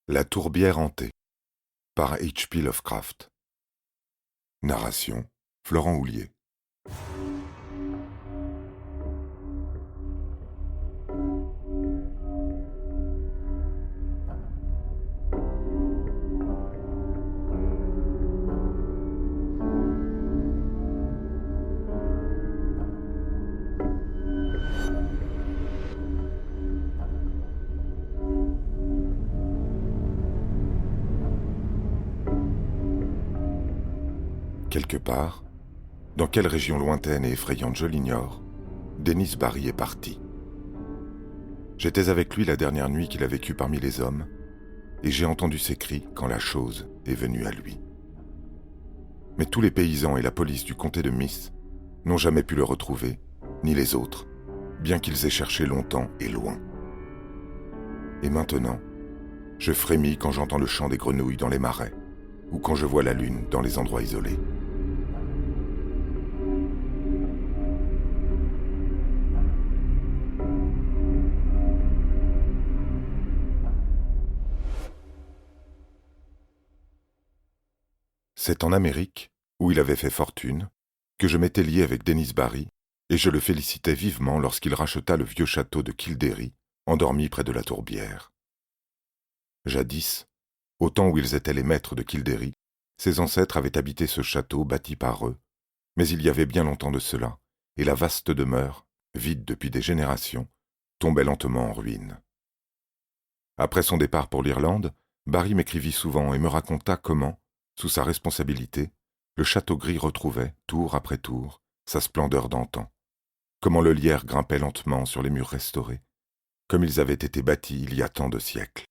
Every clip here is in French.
La tourbière hantée par H.P. Lovecraft. Narration Florent Houlier. Quelque part, dans quelle région lointaine et effrayante je l'ignore, Dennis Barry est parti. J'étais avec lui la dernière nuit qu'il a vécue parmi les hommes, et j'ai entendu ses cris quand la chose est venue à lui. Mais tous les paysans et la police du comté de Miss n'ont jamais pu le retrouver, ni les autres, bien qu'ils aient cherché longtemps et loin. Et maintenant, je frémis quand j'entends le chant des grenouilles dans les marais, ou quand je vois la lune dans les endroits isolés. C'est en Amérique, où il avait fait fortune, que je m'étais lié avec Dennis Barry, et je le félicitais vivement lorsqu'il racheta le vieux château de Kildary, endormi près de la tourbière. Jadis, au temps où ils étaient les maîtres de Kildary, ses ancêtres avaient habité ce château bâti par eux, mais il y avait bien longtemps de cela, et la vaste demeure, vide depuis des générations, tombait lentement en ruine. Après son départ pour l'Irlande, Barry m'écrivit souvent et me raconta comment, sous sa responsabilité, le château gris retrouvait, tour après tour, sa splendeur d'antan, comment le lierre grimpait lentement sur les murs restaurés, comme ils avaient été bâtis il y a tant de siècles.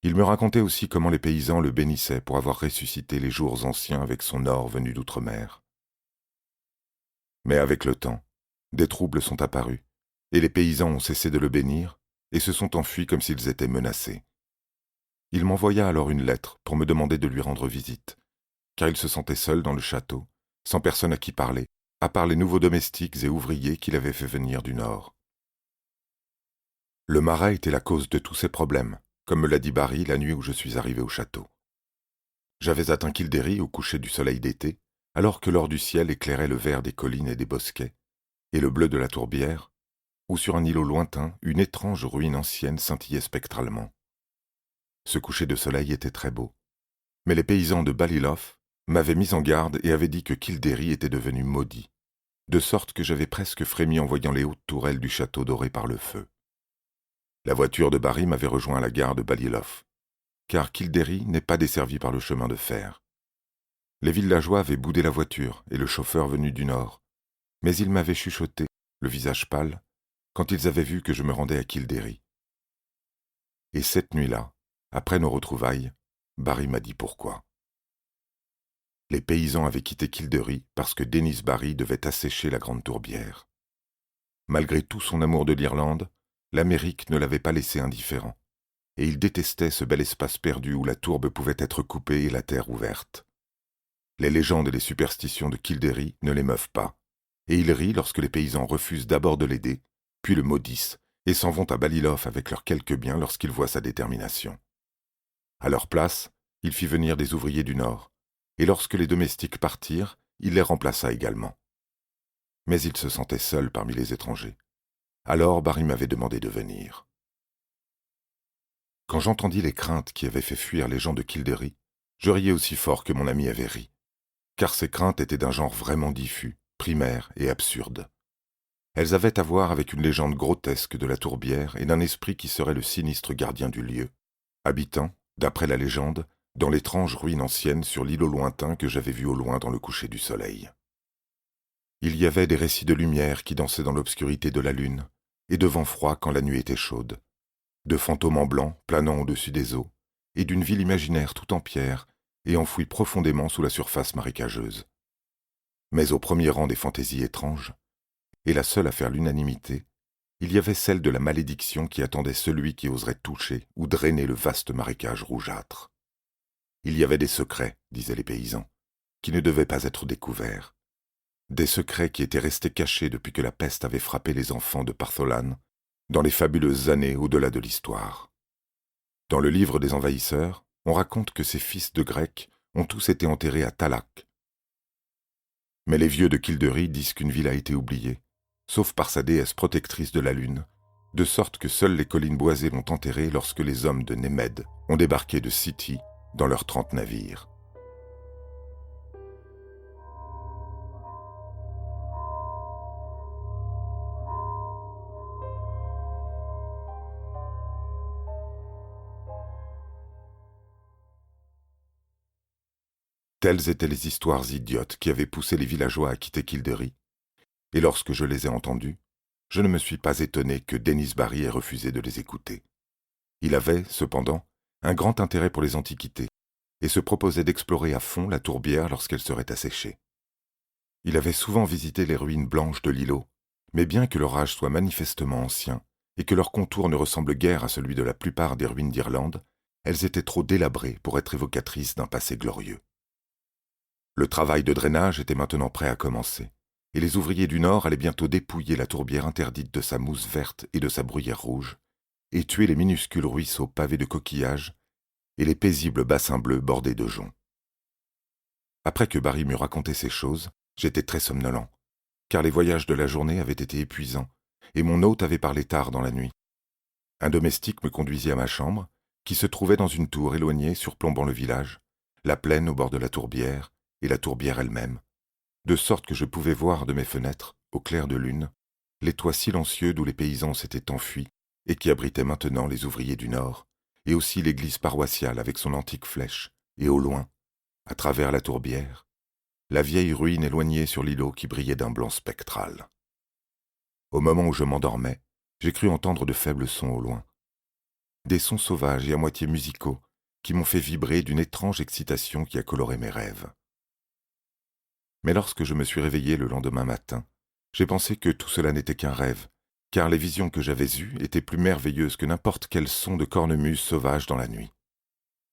Il me racontait aussi comment les paysans le bénissaient pour avoir ressuscité les jours anciens avec son or venu d'outre-mer. Mais avec le temps, des troubles sont apparus, et les paysans ont cessé de le bénir et se sont enfuis comme s'ils étaient menacés. Il m'envoya alors une lettre pour me demander de lui rendre visite, car il se sentait seul dans le château, sans personne à qui parler, à part les nouveaux domestiques et ouvriers qu'il avait fait venir du nord. Le marais était la cause de tous ces problèmes, comme me l'a dit Barry la nuit où je suis arrivé au château. J'avais atteint Kildary au coucher du soleil d'été, alors que l'or du ciel éclairait le vert des collines et des bosquets, et le bleu de la tourbière, où sur un îlot lointain, une étrange ruine ancienne scintillait spectralement. Ce coucher de soleil était très beau, mais les paysans de Ballylough m'avaient mis en garde et avaient dit que Kildary était devenu maudit, de sorte que j'avais presque frémi en voyant les hautes tourelles du château dorées par le feu. La voiture de Barry m'avait rejoint à la gare de Ballylough, car Kildary n'est pas desservi par le chemin de fer. Les villageois avaient boudé la voiture et le chauffeur venu du nord, mais ils m'avaient chuchoté, le visage pâle, quand ils avaient vu que je me rendais à Kildary. Et cette nuit-là, après nos retrouvailles, Barry m'a dit pourquoi. Les paysans avaient quitté Kildary parce que Dennis Barry devait assécher la grande tourbière. Malgré tout son amour de l'Irlande, l'Amérique ne l'avait pas laissé indifférent, et il détestait ce bel espace perdu où la tourbe pouvait être coupée et la terre ouverte. Les légendes et les superstitions de Kildary ne l'émeuvent pas, et il rit lorsque les paysans refusent d'abord de l'aider, puis le maudissent, et s'en vont à Ballylough avec leurs quelques biens lorsqu'ils voient sa détermination. À leur place, il fit venir des ouvriers du Nord, et lorsque les domestiques partirent, il les remplaça également. Mais il se sentait seul parmi les étrangers. Alors Barry m'avait demandé de venir. Quand j'entendis les craintes qui avaient fait fuir les gens de Kildary, je riais aussi fort que mon ami avait ri, car ces craintes étaient d'un genre vraiment diffus, primaire et absurde. Elles avaient à voir avec une légende grotesque de la tourbière et d'un esprit qui serait le sinistre gardien du lieu, habitant, d'après la légende, dans l'étrange ruine ancienne sur l'îlot lointain que j'avais vu au loin dans le coucher du soleil. Il y avait des récits de lumière qui dansaient dans l'obscurité de la lune, et de vent froid quand la nuit était chaude, de fantômes en blanc planant au-dessus des eaux, et d'une ville imaginaire tout en pierre et enfouie profondément sous la surface marécageuse. Mais au premier rang des fantaisies étranges, et la seule à faire l'unanimité, il y avait celle de la malédiction qui attendait celui qui oserait toucher ou drainer le vaste marécage rougeâtre. Il y avait des secrets, disaient les paysans, qui ne devaient pas être découverts. Des secrets qui étaient restés cachés depuis que la peste avait frappé les enfants de Parthollan, dans les fabuleuses années au-delà de l'histoire. Dans le livre des envahisseurs, on raconte que ces fils de Grecs ont tous été enterrés à Talac. Mais les vieux de Kildery disent qu'une ville a été oubliée, sauf par sa déesse protectrice de la lune, de sorte que seules les collines boisées l'ont enterrée lorsque les hommes de Némède ont débarqué de City dans leurs 30 navires. Telles étaient les histoires idiotes qui avaient poussé les villageois à quitter Kildery, et lorsque je les ai entendues, je ne me suis pas étonné que Dennis Barry ait refusé de les écouter. Il avait, cependant, un grand intérêt pour les antiquités, et se proposait d'explorer à fond la tourbière lorsqu'elle serait asséchée. Il avait souvent visité les ruines blanches de l'îlot, mais bien que leur âge soit manifestement ancien, et que leur contour ne ressemble guère à celui de la plupart des ruines d'Irlande, elles étaient trop délabrées pour être évocatrices d'un passé glorieux. Le travail de drainage était maintenant prêt à commencer, et les ouvriers du Nord allaient bientôt dépouiller la tourbière interdite de sa mousse verte et de sa bruyère rouge, et tuer les minuscules ruisseaux pavés de coquillages et les paisibles bassins bleus bordés de joncs. Après que Barry m'eut raconté ces choses, j'étais très somnolent, car les voyages de la journée avaient été épuisants, et mon hôte avait parlé tard dans la nuit. Un domestique me conduisit à ma chambre, qui se trouvait dans une tour éloignée surplombant le village, la plaine au bord de la tourbière, et la tourbière elle-même, de sorte que je pouvais voir de mes fenêtres, au clair de lune, les toits silencieux d'où les paysans s'étaient enfuis et qui abritaient maintenant les ouvriers du Nord, et aussi l'église paroissiale avec son antique flèche, et au loin, à travers la tourbière, la vieille ruine éloignée sur l'îlot qui brillait d'un blanc spectral. Au moment où je m'endormais, j'ai cru entendre de faibles sons au loin. Des sons sauvages et à moitié musicaux qui m'ont fait vibrer d'une étrange excitation qui a coloré mes rêves. Mais lorsque je me suis réveillé le lendemain matin, j'ai pensé que tout cela n'était qu'un rêve, car les visions que j'avais eues étaient plus merveilleuses que n'importe quel son de cornemuse sauvage dans la nuit.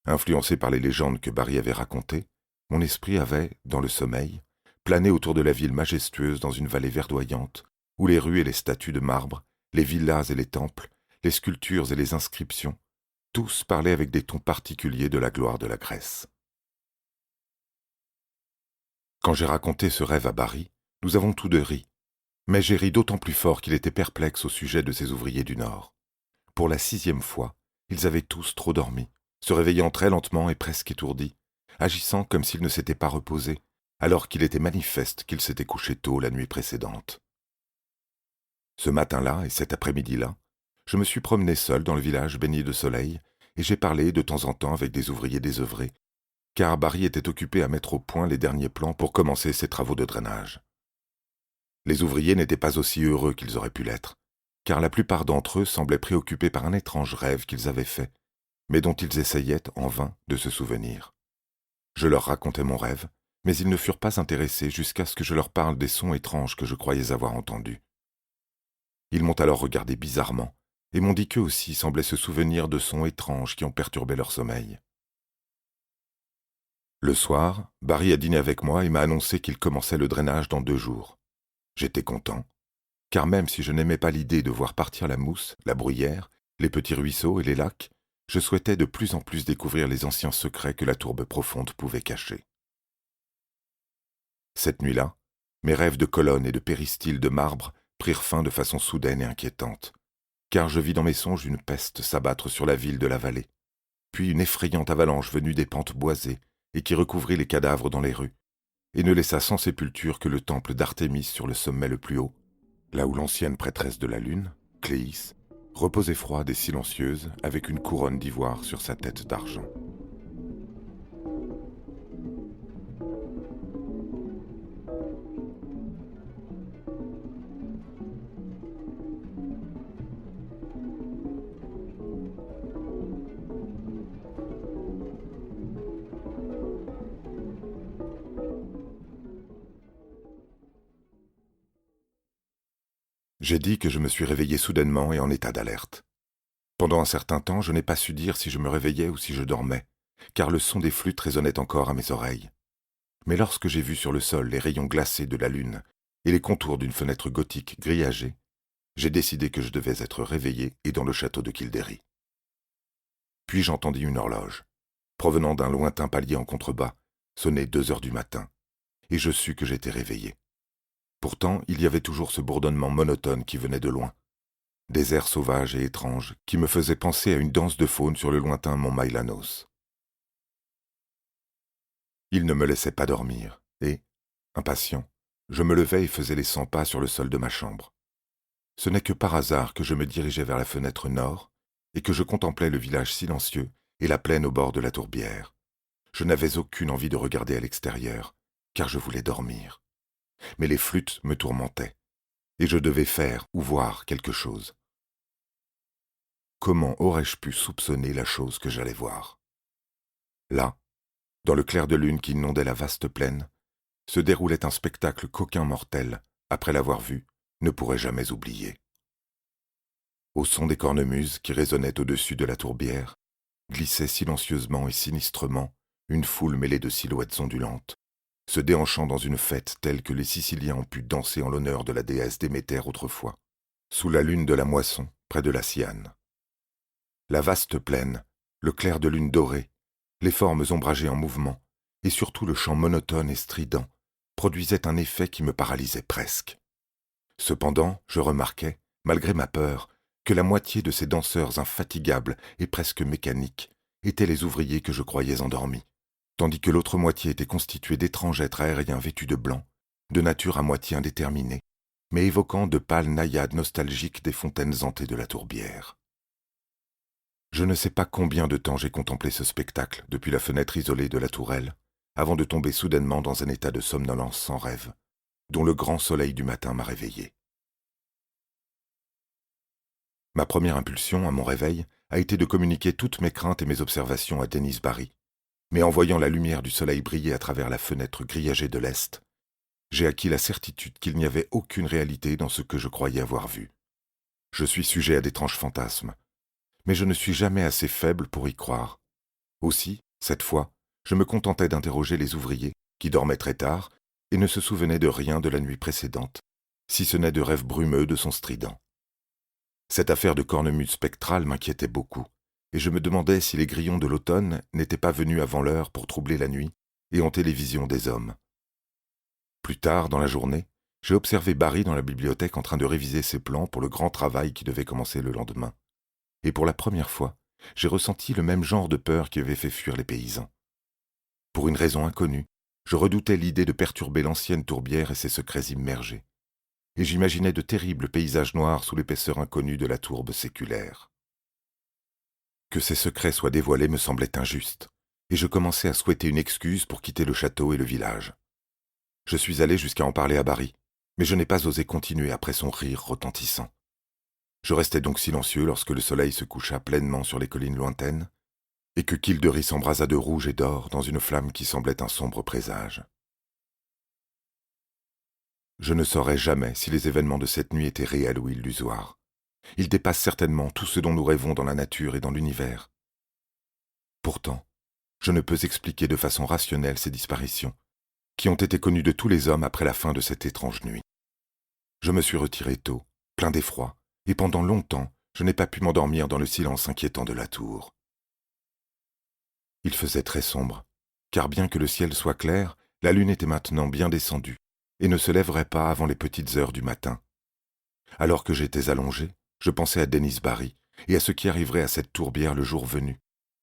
Influencé par les légendes que Barry avait racontées, mon esprit avait, dans le sommeil, plané autour de la ville majestueuse dans une vallée verdoyante, où les rues et les statues de marbre, les villas et les temples, les sculptures et les inscriptions, tous parlaient avec des tons particuliers de la gloire de la Grèce. Quand j'ai raconté ce rêve à Barry, nous avons tous deux ri, mais j'ai ri d'autant plus fort qu'il était perplexe au sujet de ces ouvriers du Nord. Pour la 6e fois, ils avaient tous trop dormi, se réveillant très lentement et presque étourdis, agissant comme s'ils ne s'étaient pas reposés, alors qu'il était manifeste qu'ils s'étaient couchés tôt la nuit précédente. Ce matin-là et cet après-midi-là, je me suis promené seul dans le village baigné de soleil, et j'ai parlé de temps en temps avec des ouvriers désœuvrés, car Barry était occupé à mettre au point les derniers plans pour commencer ses travaux de drainage. Les ouvriers n'étaient pas aussi heureux qu'ils auraient pu l'être, car la plupart d'entre eux semblaient préoccupés par un étrange rêve qu'ils avaient fait, mais dont ils essayaient, en vain, de se souvenir. Je leur racontais mon rêve, mais ils ne furent pas intéressés jusqu'à ce que je leur parle des sons étranges que je croyais avoir entendus. Ils m'ont alors regardé bizarrement, et m'ont dit qu'eux aussi semblaient se souvenir de sons étranges qui ont perturbé leur sommeil. Le soir, Barry a dîné avec moi et m'a annoncé qu'il commençait le drainage dans 2 jours. J'étais content, car même si je n'aimais pas l'idée de voir partir la mousse, la bruyère, les petits ruisseaux et les lacs, je souhaitais de plus en plus découvrir les anciens secrets que la tourbe profonde pouvait cacher. Cette nuit-là, mes rêves de colonnes et de péristyles de marbre prirent fin de façon soudaine et inquiétante, car je vis dans mes songes une peste s'abattre sur la ville de la vallée, puis une effrayante avalanche venue des pentes boisées et qui recouvrit les cadavres dans les rues, et ne laissa sans sépulture que le temple d'Artémis sur le sommet le plus haut, là où l'ancienne prêtresse de la lune, Cléis, reposait froide et silencieuse avec une couronne d'ivoire sur sa tête d'argent. J'ai dit que je me suis réveillé soudainement et en état d'alerte. Pendant un certain temps, je n'ai pas su dire si je me réveillais ou si je dormais, car le son des flûtes résonnait encore à mes oreilles. Mais lorsque j'ai vu sur le sol les rayons glacés de la lune et les contours d'une fenêtre gothique grillagée, j'ai décidé que je devais être réveillé et dans le château de Kilderry. Puis j'entendis une horloge, provenant d'un lointain palier en contrebas, sonner 2 heures du matin, et je sus que j'étais réveillé. Pourtant, il y avait toujours ce bourdonnement monotone qui venait de loin, des airs sauvages et étranges qui me faisaient penser à une danse de faune sur le lointain mont Mailanos. Il ne me laissait pas dormir, et, impatient, je me levais et faisais les 100 pas sur le sol de ma chambre. Ce n'est que par hasard que je me dirigeais vers la fenêtre nord et que je contemplais le village silencieux et la plaine au bord de la tourbière. Je n'avais aucune envie de regarder à l'extérieur, car je voulais dormir. Mais les flûtes me tourmentaient, et je devais faire ou voir quelque chose. Comment aurais-je pu soupçonner la chose que j'allais voir? Là, dans le clair de lune qui inondait la vaste plaine, se déroulait un spectacle qu'aucun mortel, après l'avoir vu, ne pourrait jamais oublier. Au son des cornemuses qui résonnaient au-dessus de la tourbière, glissait silencieusement et sinistrement une foule mêlée de silhouettes ondulantes, se déhanchant dans une fête telle que les Siciliens ont pu danser en l'honneur de la déesse Déméter autrefois, sous la lune de la moisson, près de la Siane. La vaste plaine, le clair de lune dorée, les formes ombragées en mouvement, et surtout le chant monotone et strident, produisaient un effet qui me paralysait presque. Cependant, je remarquai, malgré ma peur, que la moitié de ces danseurs infatigables et presque mécaniques étaient les ouvriers que je croyais endormis, tandis que l'autre moitié était constituée d'étranges êtres aériens vêtus de blanc, de nature à moitié indéterminée, mais évoquant de pâles naïades nostalgiques des fontaines hantées de la tourbière. Je ne sais pas combien de temps j'ai contemplé ce spectacle depuis la fenêtre isolée de la tourelle, avant de tomber soudainement dans un état de somnolence sans rêve, dont le grand soleil du matin m'a réveillé. Ma première impulsion, à mon réveil, a été de communiquer toutes mes craintes et mes observations à Dennis Barry, mais en voyant la lumière du soleil briller à travers la fenêtre grillagée de l'Est, j'ai acquis la certitude qu'il n'y avait aucune réalité dans ce que je croyais avoir vu. Je suis sujet à d'étranges fantasmes, mais je ne suis jamais assez faible pour y croire. Aussi, cette fois, je me contentais d'interroger les ouvriers, qui dormaient très tard, et ne se souvenaient de rien de la nuit précédente, si ce n'est de rêves brumeux de son strident. Cette affaire de cornemuse spectrale m'inquiétait beaucoup, et je me demandais si les grillons de l'automne n'étaient pas venus avant l'heure pour troubler la nuit et hanter les visions des hommes. Plus tard, dans la journée, j'ai observé Barry dans la bibliothèque en train de réviser ses plans pour le grand travail qui devait commencer le lendemain. Et pour la première fois, j'ai ressenti le même genre de peur qui avait fait fuir les paysans. Pour une raison inconnue, je redoutais l'idée de perturber l'ancienne tourbière et ses secrets immergés. Et j'imaginais de terribles paysages noirs sous l'épaisseur inconnue de la tourbe séculaire. Que ces secrets soient dévoilés me semblait injuste, et je commençais à souhaiter une excuse pour quitter le château et le village. Je suis allé jusqu'à en parler à Barry, mais je n'ai pas osé continuer après son rire retentissant. Je restai donc silencieux lorsque le soleil se coucha pleinement sur les collines lointaines, et que Kildary s'embrasa de rouge et d'or dans une flamme qui semblait un sombre présage. Je ne saurais jamais si les événements de cette nuit étaient réels ou illusoires. Ils dépassent certainement tout ce dont nous rêvons dans la nature et dans l'univers. Pourtant, je ne peux expliquer de façon rationnelle ces disparitions, qui ont été connues de tous les hommes après la fin de cette étrange nuit. Je me suis retiré tôt, plein d'effroi, et pendant longtemps, je n'ai pas pu m'endormir dans le silence inquiétant de la tour. Il faisait très sombre, car bien que le ciel soit clair, la lune était maintenant bien descendue, et ne se lèverait pas avant les petites heures du matin. Alors que j'étais allongé, je pensais à Dennis Barry et à ce qui arriverait à cette tourbière le jour venu,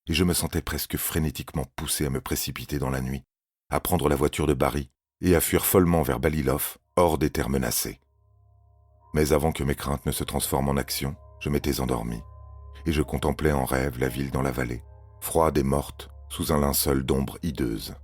et je me sentais presque frénétiquement poussé à me précipiter dans la nuit, à prendre la voiture de Barry et à fuir follement vers Balilov, hors des terres menacées. Mais avant que mes craintes ne se transforment en action, je m'étais endormi, et je contemplais en rêve la ville dans la vallée, froide et morte, sous un linceul d'ombre hideuse.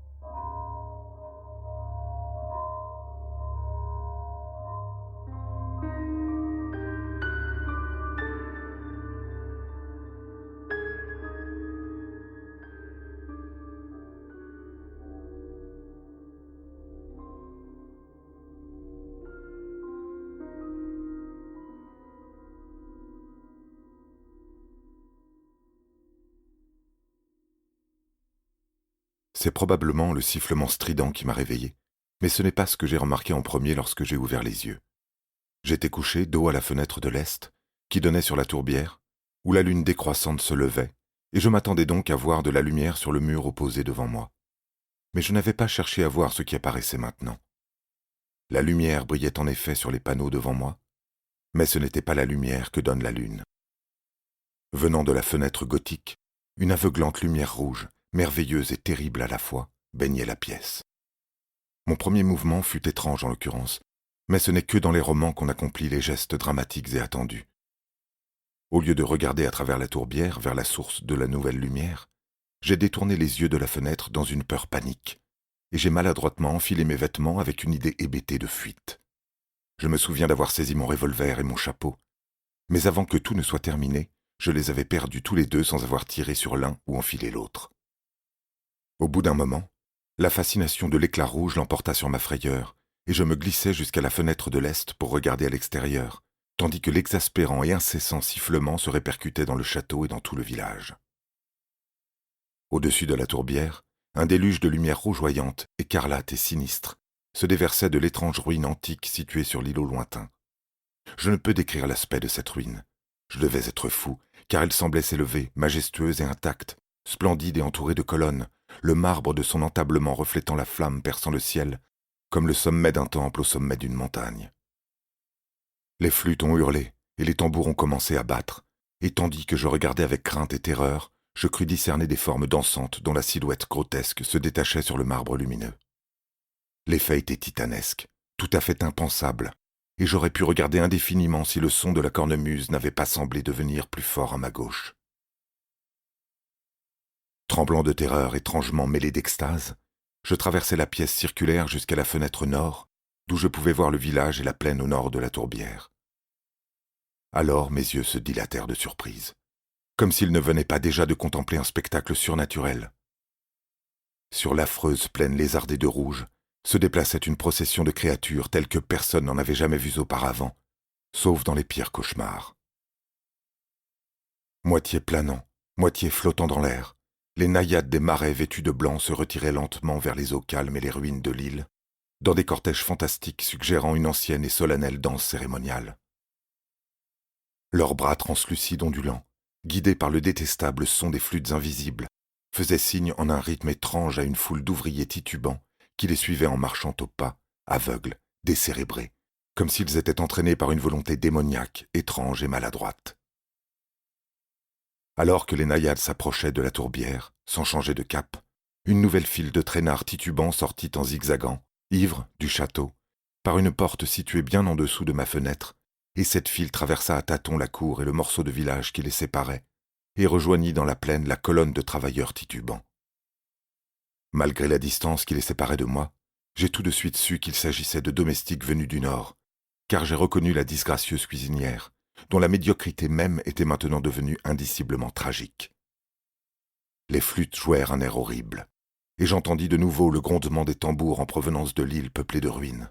C'est probablement le sifflement strident qui m'a réveillé, mais ce n'est pas ce que j'ai remarqué en premier lorsque j'ai ouvert les yeux. J'étais couché dos à la fenêtre de l'est, qui donnait sur la tourbière, où la lune décroissante se levait, et je m'attendais donc à voir de la lumière sur le mur opposé devant moi. Mais je n'avais pas cherché à voir ce qui apparaissait maintenant. La lumière brillait en effet sur les panneaux devant moi, mais ce n'était pas la lumière que donne la lune. Venant de la fenêtre gothique, une aveuglante lumière rouge, merveilleuse et terrible à la fois, baignait la pièce. Mon premier mouvement fut étrange en l'occurrence, mais ce n'est que dans les romans qu'on accomplit les gestes dramatiques et attendus. Au lieu de regarder à travers la tourbière vers la source de la nouvelle lumière, j'ai détourné les yeux de la fenêtre dans une peur panique, et j'ai maladroitement enfilé mes vêtements avec une idée hébétée de fuite. Je me souviens d'avoir saisi mon revolver et mon chapeau, mais avant que tout ne soit terminé, je les avais perdus tous les deux sans avoir tiré sur l'un ou enfilé l'autre. Au bout d'un moment, la fascination de l'éclat rouge l'emporta sur ma frayeur, et je me glissai jusqu'à la fenêtre de l'est pour regarder à l'extérieur, tandis que l'exaspérant et incessant sifflement se répercutait dans le château et dans tout le village. Au-dessus de la tourbière, un déluge de lumière rougeoyante, écarlate et sinistre, se déversait de l'étrange ruine antique située sur l'îlot lointain. Je ne peux décrire l'aspect de cette ruine. Je devais être fou, car elle semblait s'élever, majestueuse et intacte, splendide et entourée de colonnes, le marbre de son entablement reflétant la flamme perçant le ciel, comme le sommet d'un temple au sommet d'une montagne. Les flûtes ont hurlé, et les tambours ont commencé à battre, et tandis que je regardais avec crainte et terreur, je crus discerner des formes dansantes dont la silhouette grotesque se détachait sur le marbre lumineux. L'effet était titanesque, tout à fait impensable, et j'aurais pu regarder indéfiniment si le son de la cornemuse n'avait pas semblé devenir plus fort à ma gauche. Tremblant de terreur étrangement mêlée d'extase, je traversai la pièce circulaire jusqu'à la fenêtre nord, d'où je pouvais voir le village et la plaine au nord de la tourbière. Alors mes yeux se dilatèrent de surprise, comme s'ils ne venaient pas déjà de contempler un spectacle surnaturel. Sur l'affreuse plaine lézardée de rouge se déplaçait une procession de créatures telles que personne n'en avait jamais vues auparavant, sauf dans les pires cauchemars. Moitié planant, moitié flottant dans l'air, les naïades des marais vêtus de blanc se retiraient lentement vers les eaux calmes et les ruines de l'île, dans des cortèges fantastiques suggérant une ancienne et solennelle danse cérémoniale. Leurs bras translucides ondulants, guidés par le détestable son des flûtes invisibles, faisaient signe en un rythme étrange à une foule d'ouvriers titubants qui les suivaient en marchant au pas, aveugles, décérébrés, comme s'ils étaient entraînés par une volonté démoniaque, étrange et maladroite. Alors que les naïades s'approchaient de la tourbière, sans changer de cap, une nouvelle file de traînards titubants sortit en zigzagant, ivres, du château, par une porte située bien en dessous de ma fenêtre, et cette file traversa à tâtons la cour et le morceau de village qui les séparait, et rejoignit dans la plaine la colonne de travailleurs titubants. Malgré la distance qui les séparait de moi, j'ai tout de suite su qu'il s'agissait de domestiques venus du Nord, car j'ai reconnu la disgracieuse cuisinière, dont la médiocrité même était maintenant devenue indiciblement tragique. Les flûtes jouèrent un air horrible, et j'entendis de nouveau le grondement des tambours en provenance de l'île peuplée de ruines.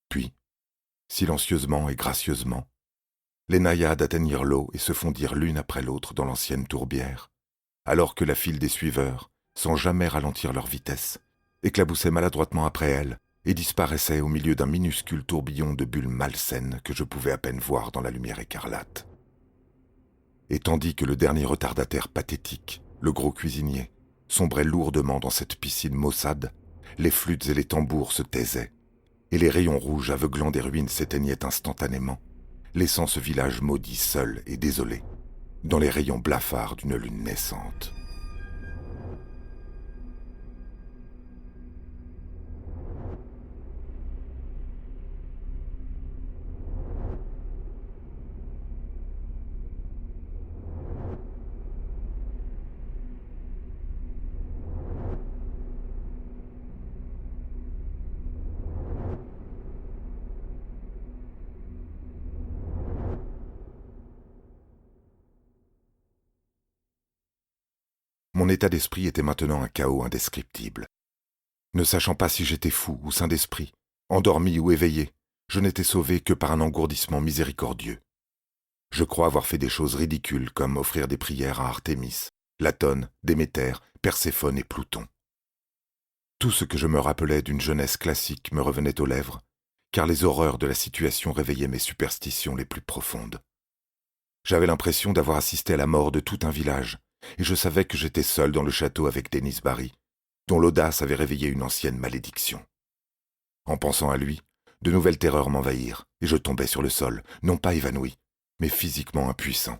Puis, silencieusement et gracieusement, les naïades atteignirent l'eau et se fondirent l'une après l'autre dans l'ancienne tourbière, alors que la file des suiveurs, sans jamais ralentir leur vitesse, éclaboussait maladroitement après elle et disparaissait au milieu d'un minuscule tourbillon de bulles malsaines que je pouvais à peine voir dans la lumière écarlate. Et tandis que le dernier retardataire pathétique, le gros cuisinier, sombrait lourdement dans cette piscine maussade, les flûtes et les tambours se taisaient, et les rayons rouges aveuglants des ruines s'éteignaient instantanément, laissant ce village maudit seul et désolé, dans les rayons blafards d'une lune naissante. Mon état d'esprit était maintenant un chaos indescriptible. Ne sachant pas si j'étais fou ou sain d'esprit, endormi ou éveillé, je n'étais sauvé que par un engourdissement miséricordieux. Je crois avoir fait des choses ridicules comme offrir des prières à Artémis, Latone, Déméter, Perséphone et Pluton. Tout ce que je me rappelais d'une jeunesse classique me revenait aux lèvres, car les horreurs de la situation réveillaient mes superstitions les plus profondes. J'avais l'impression d'avoir assisté à la mort de tout un village, et je savais que j'étais seul dans le château avec Dennis Barry, dont l'audace avait réveillé une ancienne malédiction. En pensant à lui, de nouvelles terreurs m'envahirent, et je tombais sur le sol, non pas évanoui, mais physiquement impuissant.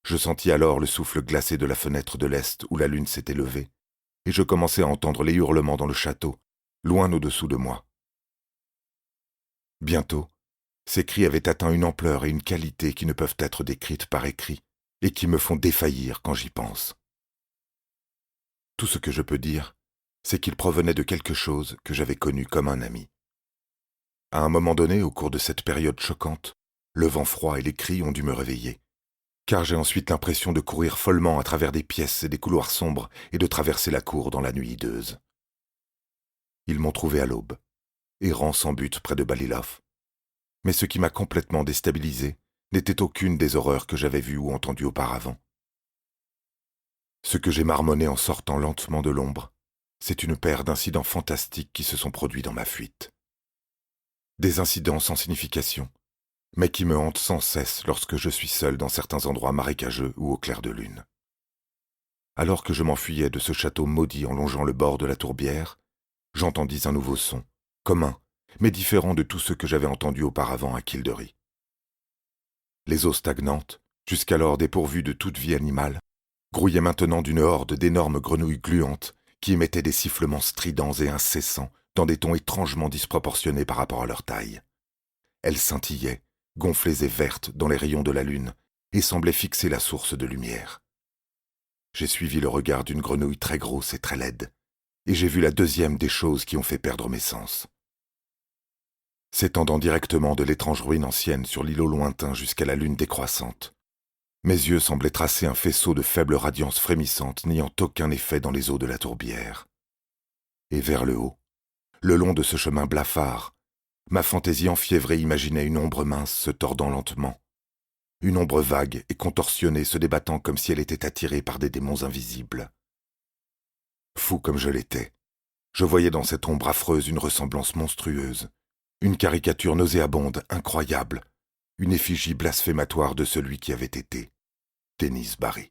Je sentis alors le souffle glacé de la fenêtre de l'est où la lune s'était levée, et je commençais à entendre les hurlements dans le château, loin au-dessous de moi. Bientôt, ces cris avaient atteint une ampleur et une qualité qui ne peuvent être décrites par écrit, et qui me font défaillir quand j'y pense. Tout ce que je peux dire, c'est qu'ils provenaient de quelque chose que j'avais connu comme un ami. À un moment donné, au cours de cette période choquante, le vent froid et les cris ont dû me réveiller, car j'ai ensuite l'impression de courir follement à travers des pièces et des couloirs sombres et de traverser la cour dans la nuit hideuse. Ils m'ont trouvé à l'aube, errant sans but près de Balilov. Mais ce qui m'a complètement déstabilisé n'était aucune des horreurs que j'avais vues ou entendues auparavant. Ce que j'ai marmonné en sortant lentement de l'ombre, c'est une paire d'incidents fantastiques qui se sont produits dans ma fuite. Des incidents sans signification, mais qui me hantent sans cesse lorsque je suis seul dans certains endroits marécageux ou au clair de lune. Alors que je m'enfuyais de ce château maudit en longeant le bord de la tourbière, j'entendis un nouveau son, commun, mais différent de tout ce que j'avais entendu auparavant à Kildary. Les eaux stagnantes, jusqu'alors dépourvues de toute vie animale, grouillaient maintenant d'une horde d'énormes grenouilles gluantes qui émettaient des sifflements stridents et incessants dans des tons étrangement disproportionnés par rapport à leur taille. Elles scintillaient, gonflées et vertes dans les rayons de la lune, et semblaient fixer la source de lumière. J'ai suivi le regard d'une grenouille très grosse et très laide, et j'ai vu la deuxième des choses qui ont fait perdre mes sens. S'étendant directement de l'étrange ruine ancienne sur l'îlot lointain jusqu'à la lune décroissante, mes yeux semblaient tracer un faisceau de faible radiance frémissante n'ayant aucun effet dans les eaux de la tourbière. Et vers le haut, le long de ce chemin blafard, ma fantaisie enfiévrée imaginait une ombre mince se tordant lentement, une ombre vague et contorsionnée se débattant comme si elle était attirée par des démons invisibles. Fou comme je l'étais, je voyais dans cette ombre affreuse une ressemblance monstrueuse, une caricature nauséabonde, incroyable, une effigie blasphématoire de celui qui avait été Dennis Barry.